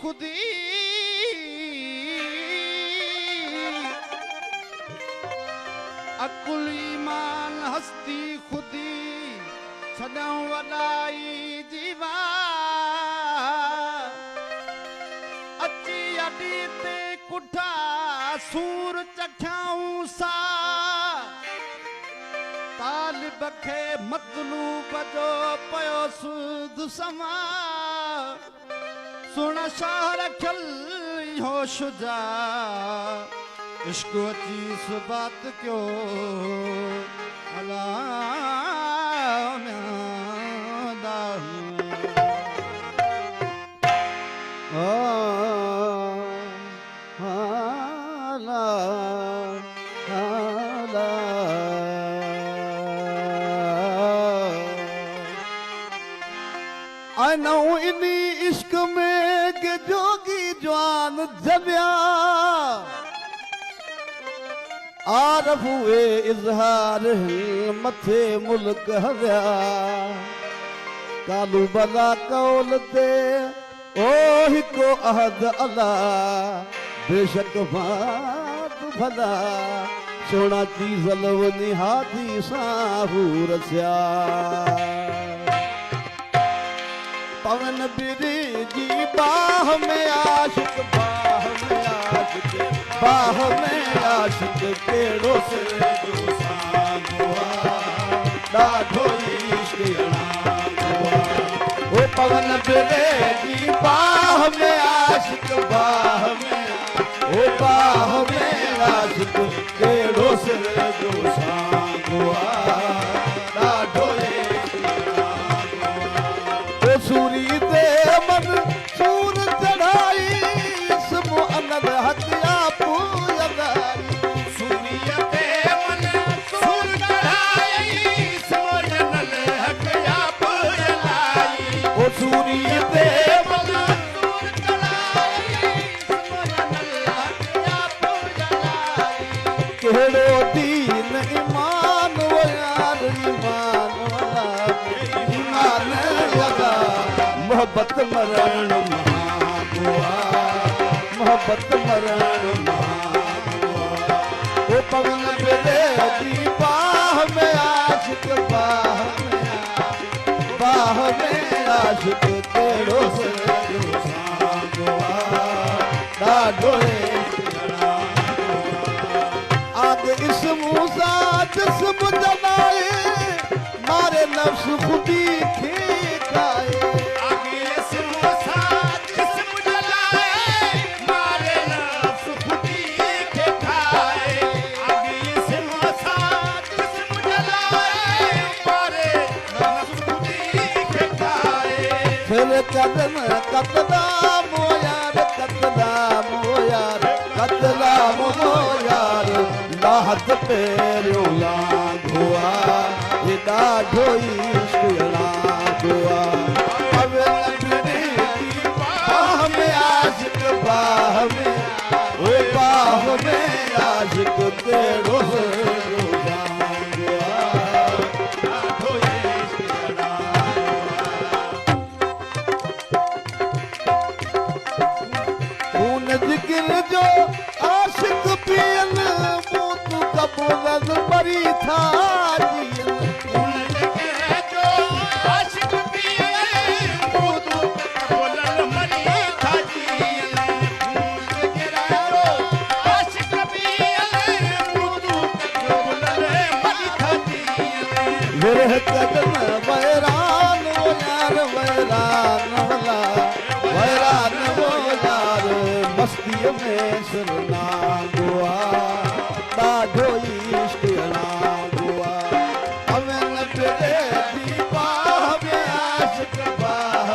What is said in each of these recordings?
खुदी अकुल ईमान हस्ती खुदी छॾऊं वॾाई जीवा अची अॾी ते कुठा सूर चखियाऊं सा तालिब खे मतलूब जो पयो सुध समा सुन शाह रखियल इहो शुजा इश्क अची सुबात क्यो अला आनऊ इनी इश्क में के जोगी जवान जबिया आरफ हुए इजहार मथे मुल्क हविया कालू बला कौल ते ओ हिको अहद अला बेशक बात भला सोना चीज लवनी हाथी साहूर स्या पवन बिरी जी बाह में आशिक बाह में आशिक केड़ो से जो सांगवा डाढो इश्क अणांगवा ओ पवन बिरी जी बाह में आशिक बाह में आशिक केड़ो से जो सांगवा डाढो सूरी दे मन सूर चढ़ाई इसमो अनद हत्या पूजदाई सूरी दे मन सूर चढ़ाई इसमो अनद हत्या पूजदाई ओ सूरी दे मन सूर चढ़ाई इसमो अनद हत्या पूजदाई केड़ो दीन ईमान वो यार ईमान वाला ईमान लगा मोहब्बत मरण महाबुआ मोहब्बत मरण महाबुआ वो पवन बिरे की बाह में आशिक बाह में आशिक केड़ो से जो सांगवा डाढो आग इस मूसा जिस्म जलाए मारे नफ्स खुदी खे खाए कदम कतला मोयार लाहत पेरियो लांघुआ ये डाढो इश्क अणांगुआ बाह में आशिक बाह में आशिक केड़ो से जो सांगुआ डाढो इश्क जिक्र जो आशिक पियन मूत कबूल परी था जो आशिक पियन मूत कबूल मरी था आशिक पियन मूत कबूल मरी था मेरे कदम वैरान वो यार वैरान वाला वैरान वो यार मस्ती में सुरनांगुआ डाढो इश्क अणांगुआ अवन बिरे दी बाह में आशिक बाह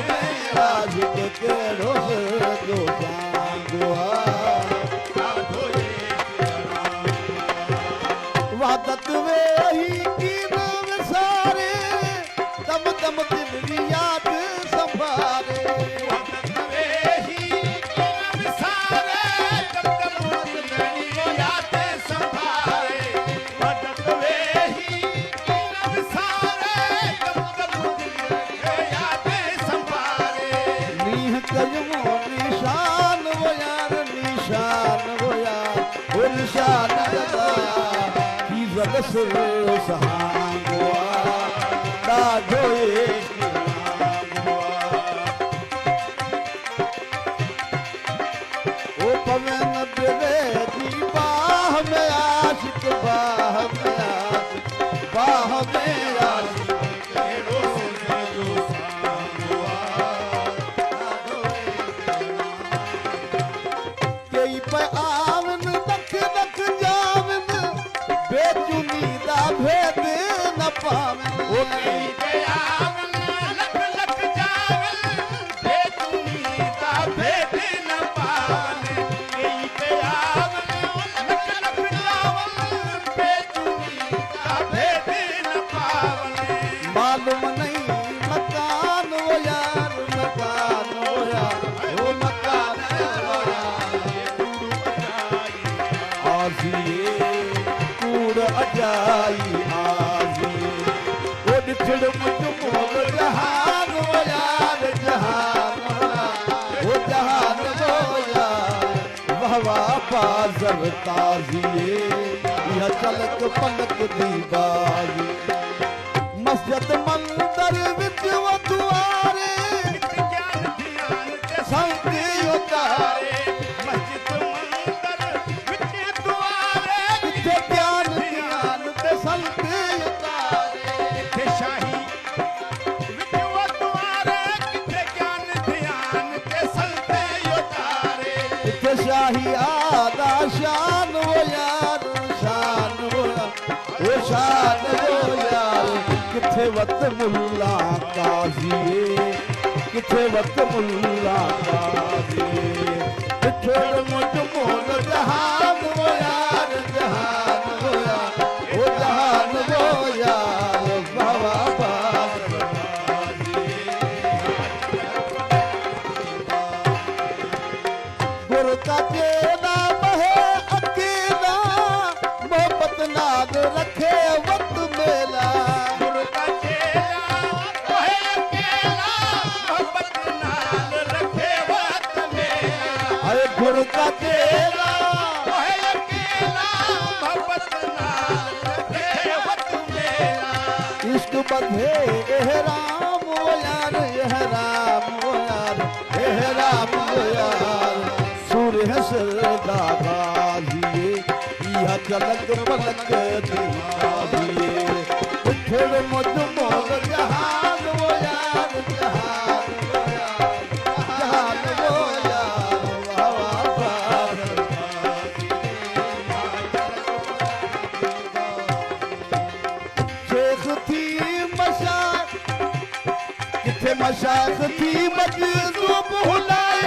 में आशिक केड़ो से जो सांगुआ डाढो इश्क अणांगुआ वादत वे ही की नाम सारे दम दम दिल याद संभाले वादत वे ही की नाम निशान की जग सुर सहांगवा ॾाढो इश्क ओ पवे न बिरे दी बाह में आशिक बाह में आशिक बाह में आशिक कहिड़ो सिर जो सांगो कई पे आवन दख दख जावन बेचुनी दा भेद न पावन ओ कई पे आवन लख लख जावन बेचुनी दा भेद न पावन कई पे आवन लख लख जावन बेचुनी दा भेद न पावन मालूम नहीं मकान वो यार मकान वो यार वो मकान वो यार आजिए कूड़ अजाई आजिए वो डिठड़ मुझ मोल जहान वो यार जहान वो जहान वो यार वहवा बाज़र ताजिए यह चलक पलक दी बाजी मस्जिद मंदिर विच वो दुआरे ज्ञान ध्यान ते संगी उतारे मस्जिद मंदिर विच दुआरे किथे ज्ञान ध्यान ते संगी उतारे किथे शाही विच वो दुआरे किथे ज्ञान ध्यान ते सलते उतारे किथे शाही आदा शान वो यार शान वो शान वो यार किथे वत मुल्ला काज़ी किथे वत मुल्ला काज़ी किथे मुझ मोल जहान वो यार जहान वो यार वो जहान वो यार बाबा बाज़र गुर का जेना बहे अकेला मोहब्बत नाग रखे वक्त मेला गुरु का चेला कोहे अकेला मोहब्बत नाल रखे वक्त मेला अरे गुर का जेला कोहे अकेला मोहब्बत नाल रखे वक्त मेला इश्क बंधे एहराम वो यार एहराम वो यार एहराम वो यार सूर्य सरदा गाजिए यह चलक पलक दिखाइए फिर मुझ मोल जहान वो यार जहान वो यार जहान वो यार वाह वाह शेख थी मशाख किथे मशाख थी मजलूब हुलाई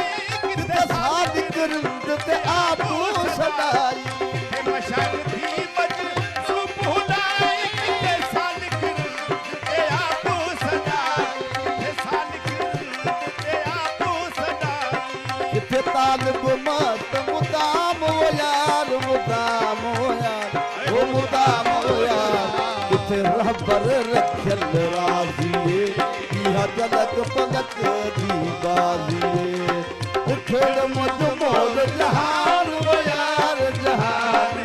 किथे सादिक रिंद ते आपू सदाई हे मशाल थी बज सुप हुदाई के सालिक ते आपो सदाई हे सालिक ते आपो सदाई किथे तालिब मत मुदाम वो यार मुदाम वो यार वो मुदाम वो यार किथे रहबर रखल राजिए यह जलक पलक दी बाजिए खेड़ मुझ मोल जहान वो यार जहान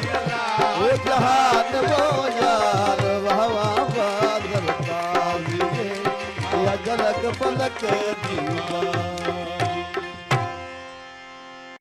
वो जहान वो यार वाह वाह बादल ताजिए यह जलक पलक दी बाजिए